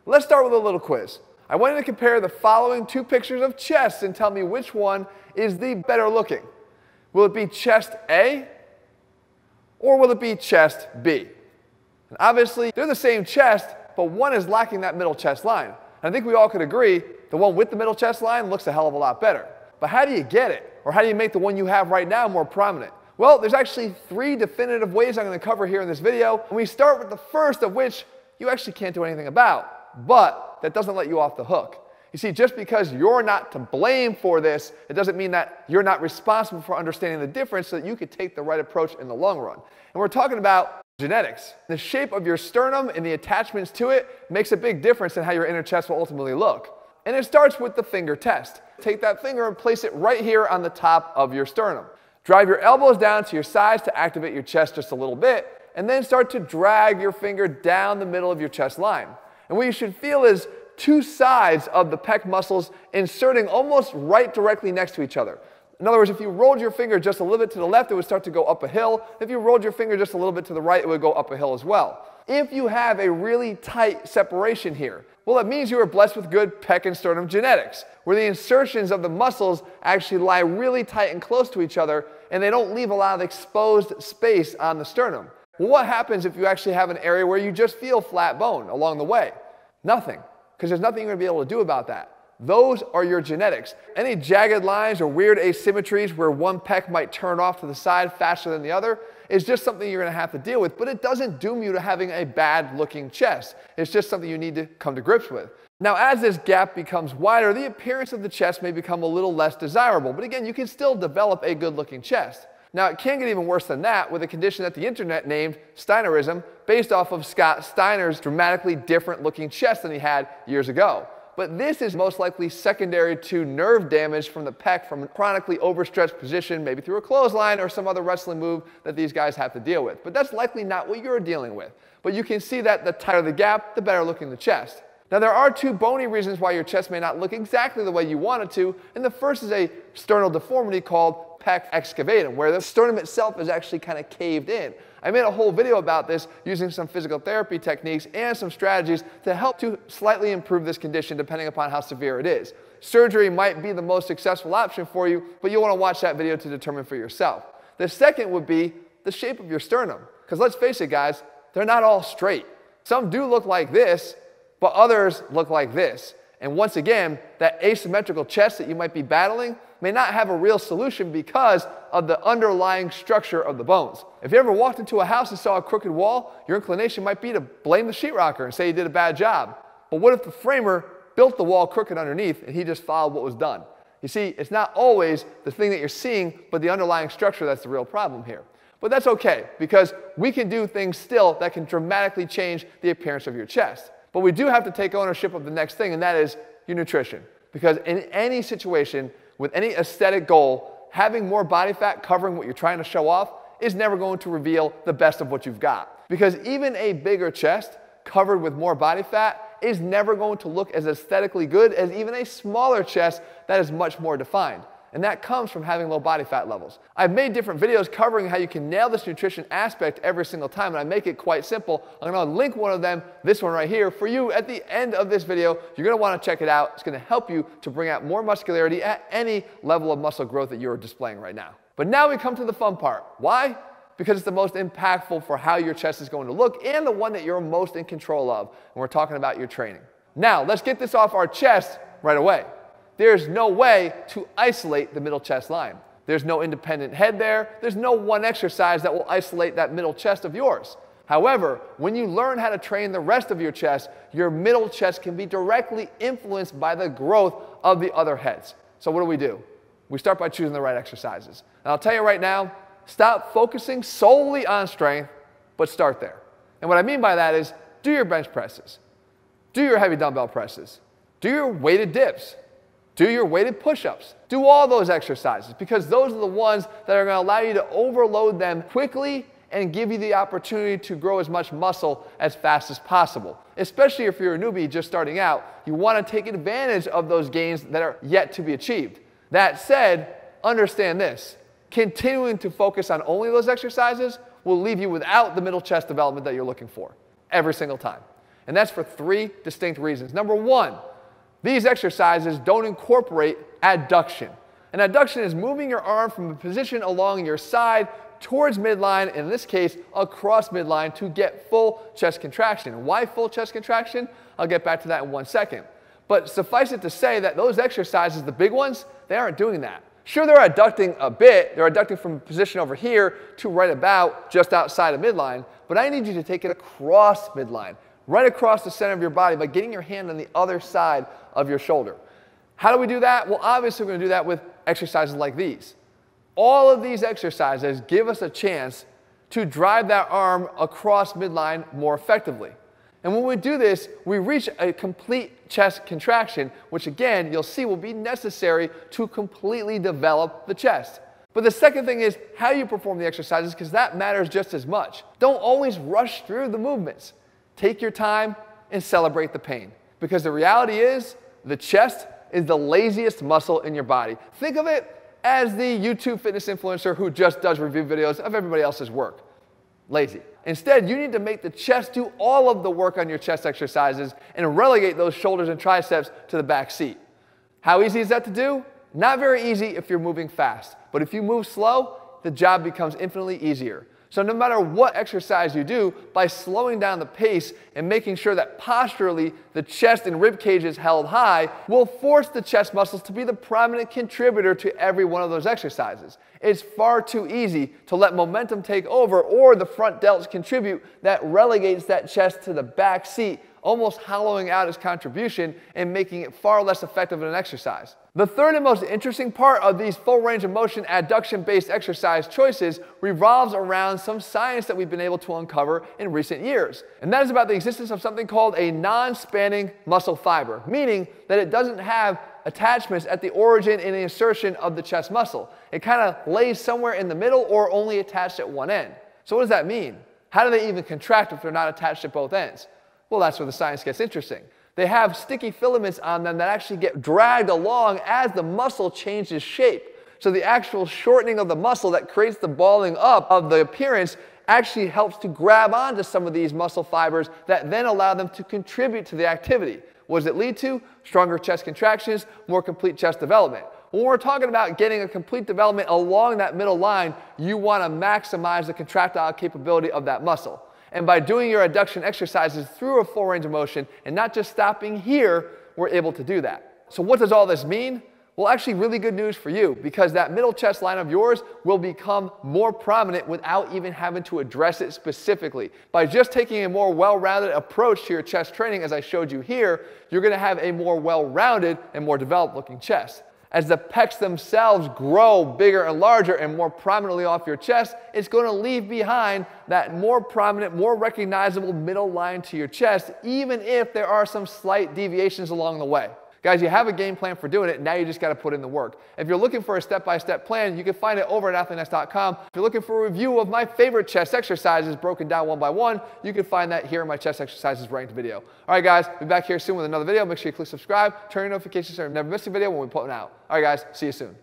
Let's start with a little quiz. I want you to compare the following two pictures of chests and tell me which one is the better looking. Will it be chest A or will it be chest B? And obviously, they're the same chest, but one is lacking that middle chest line. And I think we all could agree the one with the middle chest line looks a hell of a lot better. But how do you get it? Or how do you make the one you have right now more prominent? Well, there's actually 3 definitive ways I'm going to cover here in this video. And we start with the first of which you actually can't do anything about. But that doesn't let you off the hook. You see, just because you're not to blame for this, it doesn't mean that you're not responsible for understanding the difference so that you could take the right approach in the long run. And we're talking about genetics. The shape of your sternum and the attachments to it makes a big difference in how your inner chest will ultimately look. And it starts with the finger test. Take that finger and place it right here on the top of your sternum. Drive your elbows down to your sides to activate your chest just a little bit, and then start to drag your finger down the middle of your chest line. And what you should feel is 2 sides of the pec muscles inserting almost right directly next to each other. In other words, if you rolled your finger just a little bit to the left, it would start to go up a hill. If you rolled your finger just a little bit to the right, it would go up a hill as well. If you have a really tight separation here, well, it means you are blessed with good pec and sternum genetics, where the insertions of the muscles actually lie really tight and close to each other, and they don't leave a lot of exposed space on the sternum. Well, what happens if you actually have an area where you just feel flat bone along the way? Nothing, because there's nothing you're going to be able to do about that. Those are your genetics. Any jagged lines or weird asymmetries where one pec might turn off to the side faster than the other is just something you're going to have to deal with, but it doesn't doom you to having a bad looking chest. It's just something you need to come to grips with. Now, as this gap becomes wider, the appearance of the chest may become a little less desirable, but again, you can still develop a good looking chest. Now, it can get even worse than that with a condition that the internet named Steinerism, based off of Scott Steiner's dramatically different looking chest than he had years ago. But this is most likely secondary to nerve damage from the pec from a chronically overstretched position, maybe through a clothesline or some other wrestling move that these guys have to deal with. But that's likely not what you're dealing with. But you can see that the tighter the gap, the better looking the chest. Now, there are 2 bony reasons why your chest may not look exactly the way you want it to, and the first is a sternal deformity called pec excavatum, where the sternum itself is actually kind of caved in. I made a whole video about this using some physical therapy techniques and some strategies to help to slightly improve this condition depending upon how severe it is. Surgery might be the most successful option for you, but you'll want to watch that video to determine for yourself. The second would be the shape of your sternum, because let's face it, guys, they're not all straight. Some do look like this, but others look like this. And once again, that asymmetrical chest that you might be battling may not have a real solution because of the underlying structure of the bones. If you ever walked into a house and saw a crooked wall, your inclination might be to blame the sheetrocker and say you did a bad job. But what if the framer built the wall crooked underneath and he just followed what was done? You see, it's not always the thing that you're seeing, but the underlying structure that's the real problem here. But that's okay, because we can do things still that can dramatically change the appearance of your chest. But we do have to take ownership of the next thing, and that is your nutrition. Because in any situation, with any aesthetic goal, having more body fat covering what you're trying to show off is never going to reveal the best of what you've got. Because even a bigger chest covered with more body fat is never going to look as aesthetically good as even a smaller chest that is much more defined. And that comes from having low body fat levels. I've made different videos covering how you can nail this nutrition aspect every single time, and I make it quite simple. I'm going to link one of them, this one right here, for you at the end of this video. You're going to want to check it out. It's going to help you to bring out more muscularity at any level of muscle growth that you're displaying right now. But now we come to the fun part. Why? Because it's the most impactful for how your chest is going to look and the one that you're most in control of. And we're talking about your training. Now, let's get this off our chest right away. There's no way to isolate the middle chest line. There's no independent head there. There's no one exercise that will isolate that middle chest of yours. However, when you learn how to train the rest of your chest, your middle chest can be directly influenced by the growth of the other heads. So what do? We start by choosing the right exercises. And I'll tell you right now, stop focusing solely on strength, but start there. And what I mean by that is do your bench presses, do your heavy dumbbell presses, do your weighted dips, do your weighted push-ups. Do all those exercises because those are the ones that are going to allow you to overload them quickly and give you the opportunity to grow as much muscle as fast as possible. Especially if you're a newbie just starting out, you want to take advantage of those gains that are yet to be achieved. That said, understand this. Continuing to focus on only those exercises will leave you without the middle chest development that you're looking for every single time. And that's for 3 distinct reasons. Number 1, these exercises don't incorporate adduction. And adduction is moving your arm from a position along your side towards midline, in this case, across midline to get full chest contraction. And why full chest contraction? I'll get back to that in 1 second. But suffice it to say that those exercises, the big ones, they aren't doing that. Sure, they're adducting a bit. They're adducting from a position over here to right about just outside of midline. But I need you to take it across midline, right across the center of your body by getting your hand on the other side of your shoulder. How do we do that? Well, obviously, we're going to do that with exercises like these. All of these exercises give us a chance to drive that arm across midline more effectively. And when we do this, we reach a complete chest contraction, which again, you'll see will be necessary to completely develop the chest. But the second thing is how you perform the exercises, because that matters just as much. Don't always rush through the movements. Take your time and celebrate the pain. Because the reality is, the chest is the laziest muscle in your body. Think of it as the YouTube fitness influencer who just does review videos of everybody else's work. Lazy. Instead, you need to make the chest do all of the work on your chest exercises and relegate those shoulders and triceps to the back seat. How easy is that to do? Not very easy if you're moving fast. But if you move slow, the job becomes infinitely easier. So no matter what exercise you do, by slowing down the pace and making sure that posturally the chest and rib cage is held high, will force the chest muscles to be the prominent contributor to every one of those exercises. It's far too easy to let momentum take over or the front delts contribute that relegates that chest to the back seat, almost hollowing out its contribution and making it far less effective in an exercise. The third and most interesting part of these full range of motion adduction-based exercise choices revolves around some science that we've been able to uncover in recent years. And that is about the existence of something called a non-spanning muscle fiber, meaning that it doesn't have attachments at the origin and the insertion of the chest muscle. It kind of lays somewhere in the middle or only attached at one end. So what does that mean? How do they even contract if they're not attached at both ends? Well, that's where the science gets interesting. They have sticky filaments on them that actually get dragged along as the muscle changes shape. So the actual shortening of the muscle that creates the balling up of the appearance actually helps to grab onto some of these muscle fibers that then allow them to contribute to the activity. What does it lead to? Stronger chest contractions, more complete chest development. When we're talking about getting a complete development along that middle line, you want to maximize the contractile capability of that muscle. And by doing your adduction exercises through a full range of motion and not just stopping here, we're able to do that. So what does all this mean? Well, actually really good news for you, because that middle chest line of yours will become more prominent without even having to address it specifically. By just taking a more well-rounded approach to your chest training, as I showed you here, you're going to have a more well-rounded and more developed looking chest. As the pecs themselves grow bigger and larger and more prominently off your chest, it's going to leave behind that more prominent, more recognizable middle line to your chest, even if there are some slight deviations along the way. Guys, you have a game plan for doing it. Now you just got to put in the work. If you're looking for a step-by-step plan, you can find it over at ATHLEAN-X.com. If you're looking for a review of my favorite chest exercises broken down one by one, you can find that here in my chest exercises ranked video. All right, guys, be back here soon with another video. Make sure you click subscribe, turn your notifications so you never miss a video when we put it out. All right, guys, see you soon.